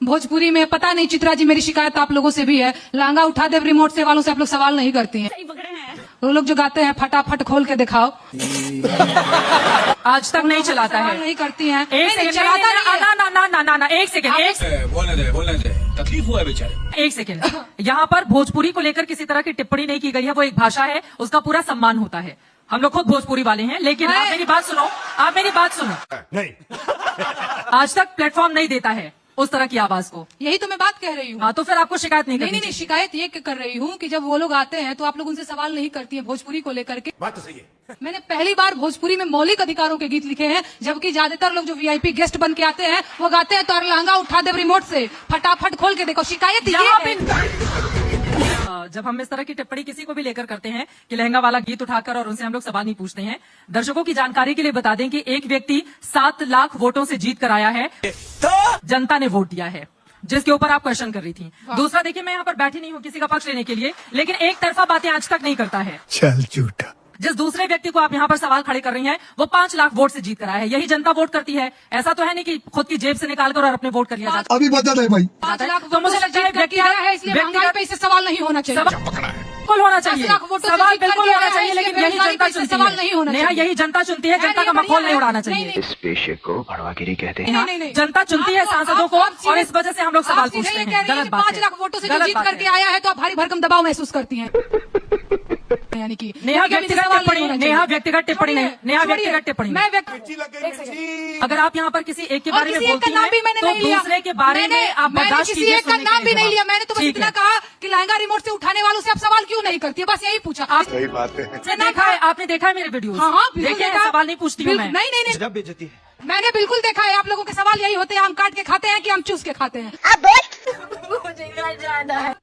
भोजपुरी में पता नहीं, चित्रा जी मेरी शिकायत आप लोगों से भी है, लहंगा उठा दे रिमोट से वालों से आप लोग सवाल नहीं करती हैं। सही पकड़े हैं। वो लोग जो गाते हैं फटाफट खोल के दिखाओ, आज तक नहीं चलाता है। नहीं करती हैं। एक सेकंड, ना, एक सेकंड, बोलने दे, तकलीफ हुआ है बेचारे। एक सेकंड। यहाँ पर भोजपुरी को लेकर किसी तरह की टिप्पणी नहीं की गई है, वो एक भाषा है, उसका पूरा सम्मान होता है। हम लोग खुद भोजपुरी वाले हैं, लेकिन आप मेरी बात सुनो, आप मेरी बात सुनो। नहीं, आज तक प्लेटफॉर्म नहीं देता है उस तरह की आवाज को। यही तो मैं बात कह रही हूँ। हाँ, तो फिर आपको शिकायत नहीं करनी नहीं, चाहिए। शिकायत ये कर रही हूँ कि जब वो लोग आते हैं तो आप लोग उनसे सवाल नहीं करती है भोजपुरी को लेकर के। बात तो सही है। मैंने पहली बार भोजपुरी में मौलिक अधिकारों के गीत लिखे हैं, जबकि ज्यादातर लोग जो वीआईपी गेस्ट बन के आते हैं वो गाते हैं तो लहंगा उठा दे रिमोट से, फटाफट खोल के देखो। शिकायत ये है। जब हम इस तरह की टिप्पणी किसी को भी लेकर करते हैं कि लहंगा वाला गीत उठाकर, और उनसे हम लोग सवाल नहीं पूछते हैं। दर्शकों की जानकारी के लिए बता दें कि एक व्यक्ति 7 लाख वोटों से जीत कर आया है, जनता ने वोट दिया है, जिसके ऊपर आप क्वेश्चन कर रही थी। दूसरा देखिए, मैं यहाँ पर बैठी नहीं हूँ किसी का पक्ष लेने के लिए, लेकिन एक तरफा बातें आज तक नहीं करता है। चल झूठा। जिस दूसरे व्यक्ति को आप यहाँ पर सवाल खड़े कर रही हैं, वो 5 लाख वोट से जीत कर आया है। यही जनता वोट करती है। ऐसा तो है नहीं कि खुद की जेब से निकाल कर और अपने वोट कर लिया जाता अभी बता दे भाई। 5 लाख तो मुझे लगता है व्यक्तिगत पे इससे सवाल नहीं होना चाहिए। बिल्कुल होना चाहिए, 5 लाख वोटों से सवाल जीत कर बिल्कुल के होना आया है, चाहिए, इसलिए लेकिन यही बेरोजगारी जनता पे इससे चुनती सवाल नहीं है। होना नेहा, चाहिए। यही जनता चुनती है, जनता का मखौल नहीं उड़ाना चाहिए। इस पेशे को भड़वागिरी कहते हैं। नहीं। जनता चुनती है सांसदों को, और इस वजह से हम लोग सवाल पूछते हैं। गलत बात 5 है, लाख वोटों से जो गलत जीत बात करके है। आया है तो आप भारी भरकम दबाव महसूस करती हैं। यानी कि नेहा व्यक्तिगत टिप्पणी, नेहा व्यक्तिगत टिप्पणी नहीं, नेहा व्यक्तिगत टिप्पणी मैं अगर आप यहाँ पर किसी एक के बारे में बोलती हैं, तो दूसरे के बारे में आप मैंने बर्दाश्त किसी कीजिए, एक का सुनने के नाम भी लिए नहीं लिया। जवाब। मैंने तो बस ठीक इतना है। कहा कि लहंगा रिमोट से उठाने वालों से आप सवाल क्यों नहीं करती है, बस यही पूछा। सही बात है। आपने देखा है मेरे वीडियो? हाँ, बिल्कुल देखिए, देखा। सवाल नहीं पूछती हूँ मैं। नहीं, जब बेइज्जती है। मैंने बिल्कुल देखा है। आप लोगों के सवाल यही होते हैं, हम काट के खाते हैं कि हम चूस के खाते हैं। मुझे घर जाना है।